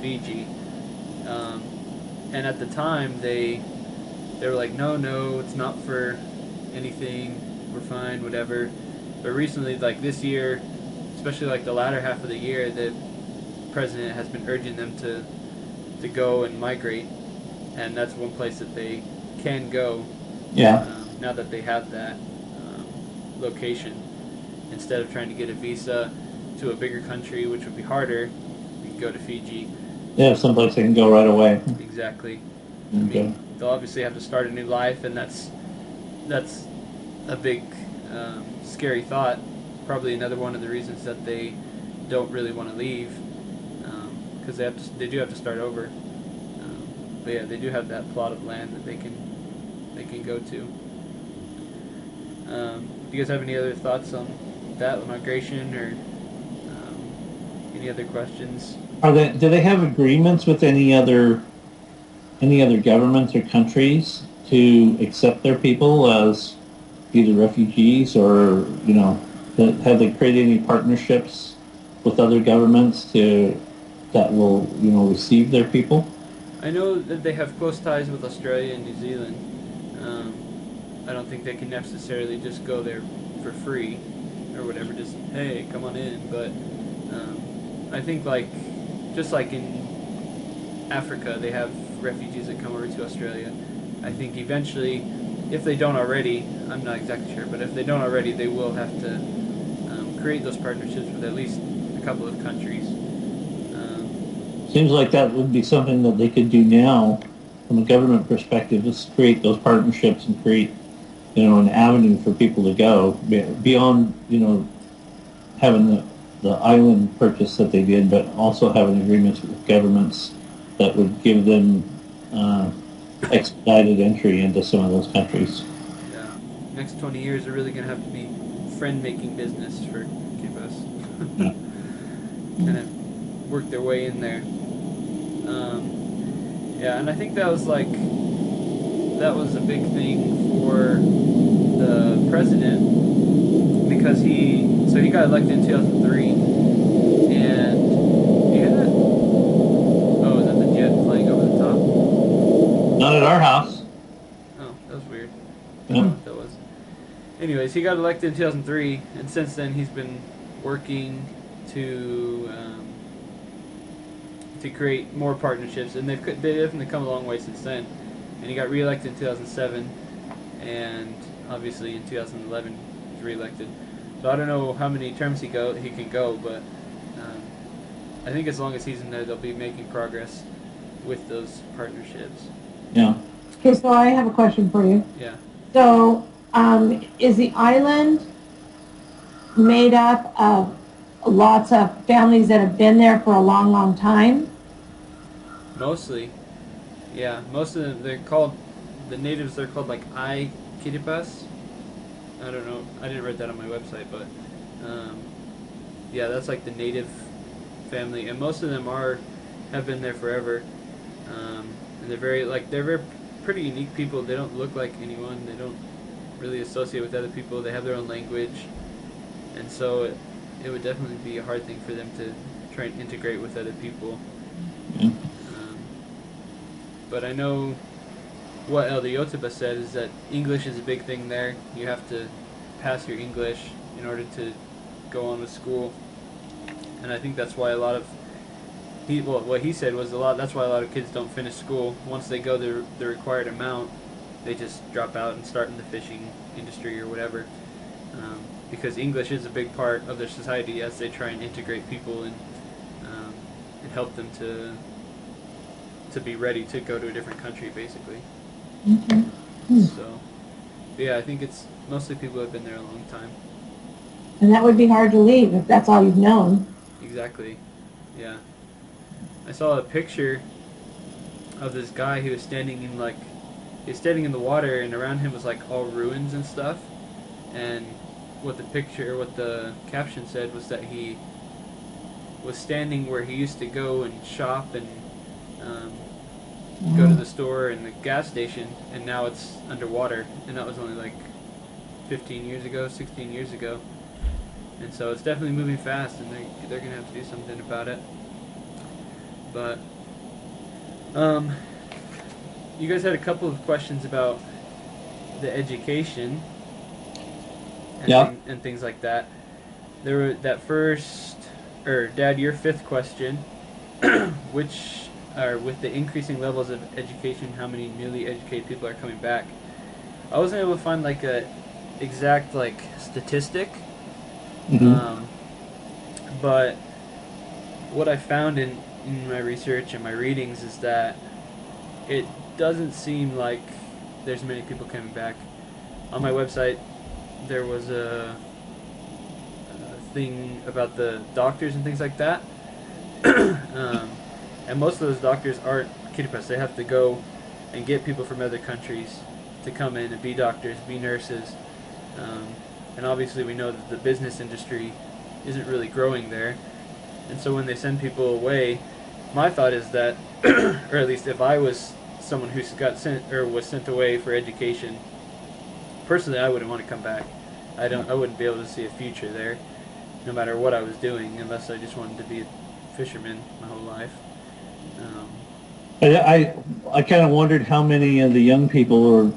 Fiji. Um, and at the time, they were like, no, it's not for anything. We're fine, whatever. But recently, like this year, especially like the latter half of the year, the president has been urging them to go and migrate, and that's one place that they can go. Yeah. Now that they have that location, instead of trying to get a visa to a bigger country, which would be harder, we can go to Fiji. They have someplace they can go right away. Exactly. I Okay. mean, they'll obviously have to start a new life, and that's a big scary thought. Probably another one of the reasons that they don't really want to leave, because they do have to start over. But yeah, they do have that plot of land that they can go to. Do you guys have any other thoughts on that migration, or any other questions? Are they? Do they have agreements with any other governments or countries to accept their people as either refugees or have they created any partnerships with other governments that will receive their people? I know that they have close ties with Australia and New Zealand. Um, I don't think they can necessarily just go there for free or whatever. Just hey, come on in. But I think just like in Africa, they have refugees that come over to Australia. I think eventually, if they don't already, I'm not exactly sure, but if they don't already, they will have to create those partnerships with at least a couple of countries. Seems like that would be something that they could do now from a government perspective, just create those partnerships and create, an avenue for people to go beyond, having the island purchase that they did, but also having agreements with governments that would give them expedited entry into some of those countries. Yeah, next 20 years are really going to have to be friend-making business for Kibas. Yeah. Kind of work their way in there. Yeah, and I think that was a big thing for the president because he got elected in 2003, and you hear that? Oh, is that the jet flying over the top? Not at our house. Oh, that was weird. I don't know Yeah. what that was. Anyways, he got elected in 2003, and since then he's been working to create more partnerships, and they've definitely come a long way since then. And he got reelected in 2007, and obviously in 2011 he was reelected. So I don't know how many terms he can go, but I think as long as he's in there, they'll be making progress with those partnerships. Yeah. Okay, so I have a question for you. Yeah. So, is the island made up of lots of families that have been there for a long, long time? Mostly, yeah. Most of them, the natives, they're called like Kiribati. I don't know. I didn't write that on my website, but yeah, that's like the native family, and most of them have been there forever. And they're very pretty unique people. They don't look like anyone. They don't really associate with other people. They have their own language, and so it would definitely be a hard thing for them to try and integrate with other people. Yeah. But I know what El Yotuba said is that English is a big thing there. You have to pass your English in order to go on with school, and I think that's why what he said was that's why a lot of kids don't finish school. Once they go the required amount, they just drop out and start in the fishing industry or whatever. Because English is a big part of their society as they try and integrate people and help them to be ready to go to a different country, basically. Okay. So, yeah, I think it's mostly people who have been there a long time. And that would be hard to leave if that's all you've known. Exactly. Yeah. I saw a picture of this guy who was standing in the water, and around him was like all ruins and stuff. And what the caption said was that he was standing where he used to go and shop and go to the store and the gas station, and now it's underwater. And that was only like 15 years ago, 16 years ago. And so it's definitely moving fast, and they're going to have to do something about it. But you guys had a couple of questions about the education and, Yeah. and things like that. There were that first, or Dad, your fifth question, which are with the increasing levels of education, how many newly educated people are coming back? I wasn't able to find like a exact like statistic, Hmm. um, but what I found in my research and my readings is that it doesn't seem like there's many people coming back. On my website, there was a thing about the doctors and things like that. And most of those doctors aren't Kiribati. They have to go and get people from other countries to come in and be doctors, be nurses. Um, and obviously, we know that the business industry isn't really growing there. And so when they send people away, my thought is that, or at least if I was someone who got sent or was sent away for education, personally, I wouldn't want to come back. I wouldn't be able to see a future there, no matter what I was doing, unless I just wanted to be a fisherman my whole life. Um, I kind of wondered how many of the young people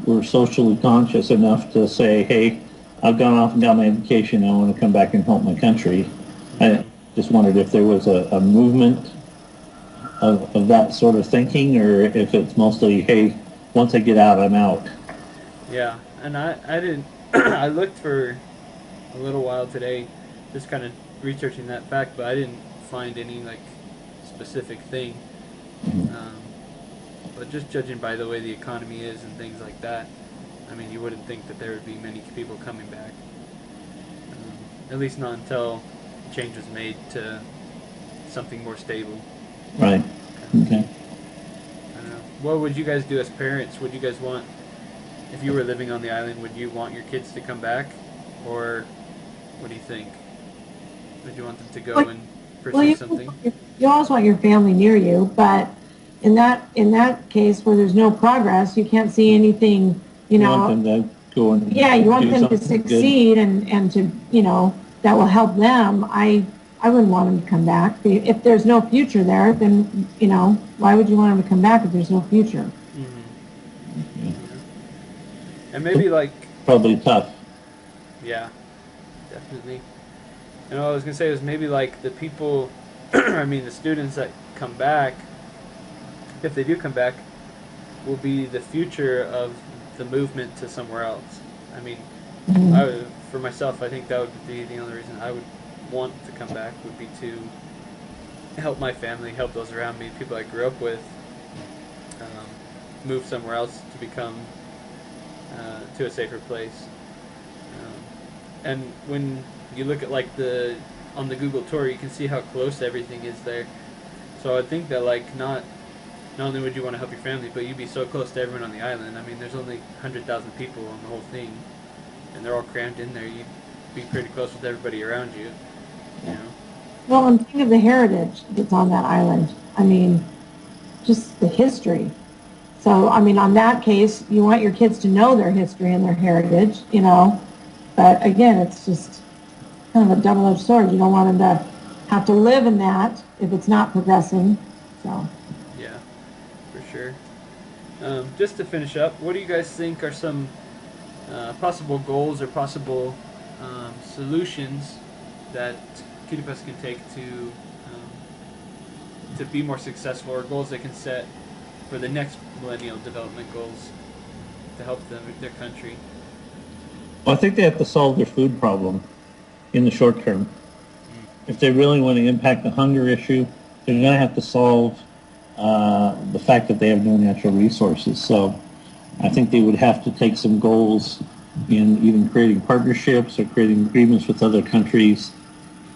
were socially conscious enough to say, hey, I've gone off and got my education. I want to come back and help my country. I mhm. just wondered if there was a movement of that sort of thinking, or if it's mostly, hey, once I get out, I'm out. Yeah, and I didn't. I looked for a little while today, just kind of researching that fact, but I didn't find any like specific thing. Um, but just judging by the way the economy is and things like that, I mean, you wouldn't think that there would be many people coming back. At least not until change was made to something more stable. Right. Okay. I don't know. What would you guys do as parents? Would you guys want, if you were living on the island, would you want your kids to come back, or what do you think? Would you want them to go Well, and well, pursue something? you always want your family near you, but in that case where there's no progress, you can't see anything, You want them to go and yeah, you want do them to something good. succeed and to, that will help them. I wouldn't want them to come back. If there's no future there, then, why would you want them to come back if there's no future? Mm-hmm. Yeah. Yeah. And maybe like, Probably tough. yeah, definitely. And what I was gonna say was maybe like the people, I mean the students that come back, if they do come back, will be the future of the movement to somewhere else. I mean, for myself, I think that would be the only reason I would want to come back would be to help my family, help those around me, people I grew up with, move somewhere else to become to a safer place. And when you look at like the on the Google tour, you can see how close everything is there. So I think that like not only would you want to help your family, but you'd be so close to everyone on the island. I mean, there's only 100,000 people on the whole thing, and they're all crammed in there. You'd be pretty close with everybody around you. You know. Well, and think of the heritage that's on that island. I mean, just the history. So, I mean, on that case, you want your kids to know their history and their heritage, But again, it's just kind of a double-edged sword. You don't want them to have to live in that if it's not progressing. So, Yeah, for sure. Just to finish up, what do you guys think are some possible goals or possible solutions that Kiribati can take to be more successful, or goals they can set for the next millennial development goals to help them their country? Well, I think they have to solve their food problem in the short term. If they really want to impact the hunger issue, they're going to have to solve the fact that they have no natural resources. So I think they would have to take some goals in even creating partnerships or creating agreements with other countries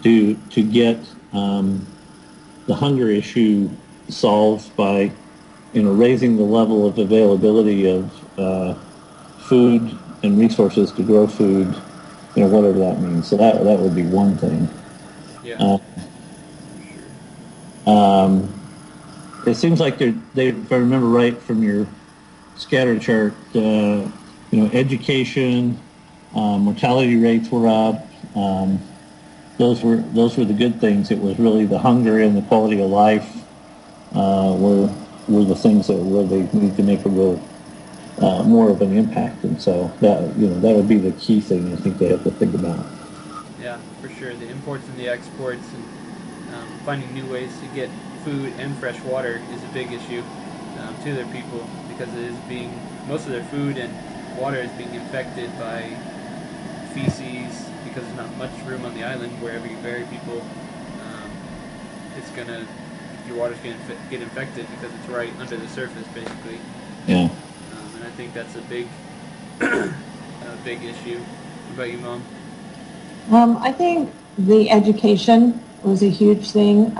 to get the hunger issue solved by raising the level of availability of food and resources to grow food, whatever that means. So that would be one thing. Yeah, Uh, for sure. it seems like if I remember right from your scatter chart, education, mortality rates were up. those were the good things. It was really the hunger and the quality of life were the things that where they need to make a real more of an impact. And so that would be the key thing I think they have to think about. Yeah, for sure. The imports and the exports, and finding new ways to get food and fresh water is a big issue to their people, because it is being most of their food and water is being infected by feces, because there's not much room on the island. Wherever you bury people, it's gonna your water's gonna get infected because it's right under the surface, basically. Yeah. And I think that's a big a big issue. What about you, Mom? I think the education was a huge thing.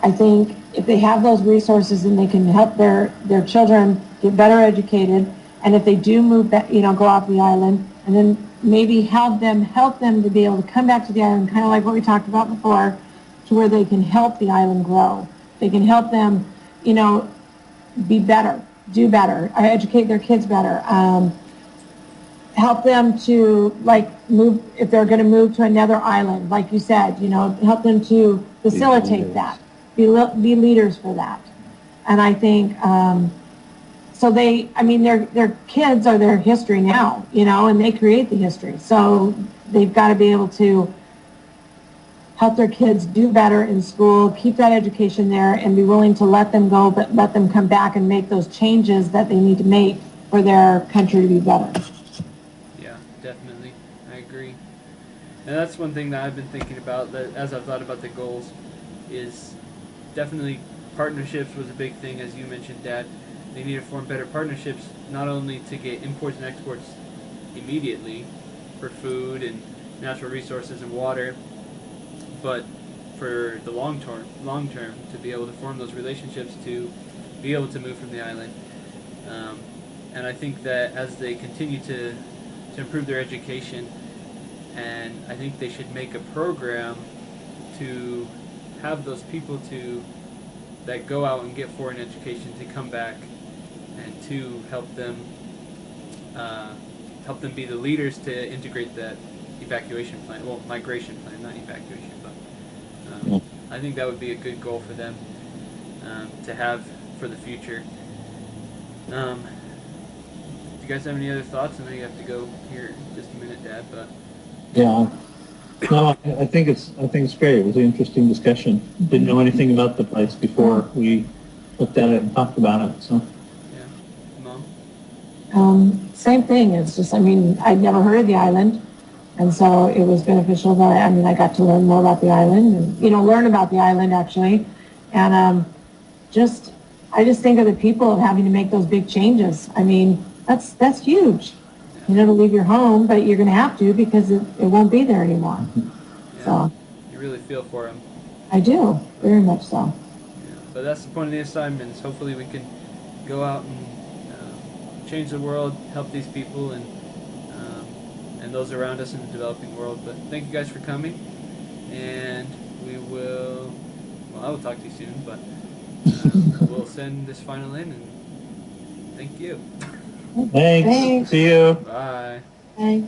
I think if they have those resources and they can help their children get better educated, and if they do move back, go off the island, and then maybe help them to be able to come back to the island, kind of like what we talked about before, to where they can help the island grow. They can help them, be better, do better, educate their kids better. Help them to move if they're going to move to another island, like you said. Help them to facilitate that, be leaders for that. And I think so. Their kids are their history now, and they create the history. So they've got to be able to help their kids do better in school, keep that education there, and be willing to let them go, but let them come back and make those changes that they need to make for their country to be better. Definitely, I agree. And that's one thing that I've been thinking about, that as I've thought about the goals, is definitely partnerships was a big thing, as you mentioned, Dad. They need to form better partnerships, not only to get imports and exports immediately for food and natural resources and water, but for the long term, to be able to form those relationships, to be able to move from the island. And I think that as they continue to improve their education, and I think they should make a program to have those people that go out and get foreign education to come back and to help them be the leaders to integrate that evacuation plan, migration plan, not evacuation, but I think that would be a good goal for them to have for the future. You guys have any other thoughts? I know you have to go here in just a minute, Dad, but Yeah. No, I think it's great. It was an interesting discussion. Didn't know anything about the place before we looked at it and talked about it. So yeah, Mom. Same thing. It's just, I'd never heard of the island, and so it was beneficial that I got to learn more about the island, and learn about the island actually, and I just think of the people of having to make those big changes. That's huge. To leave your home, but you're going to have to, because it won't be there anymore. Yeah. So You really feel for them. I do, very much so. Yeah. But that's the point of the assignments. Hopefully we can go out and change the world, help these people, and those around us in the developing world. But thank you guys for coming, and I will talk to you soon, but we'll send this final in, and thank you. Thanks. See you. Bye. Bye.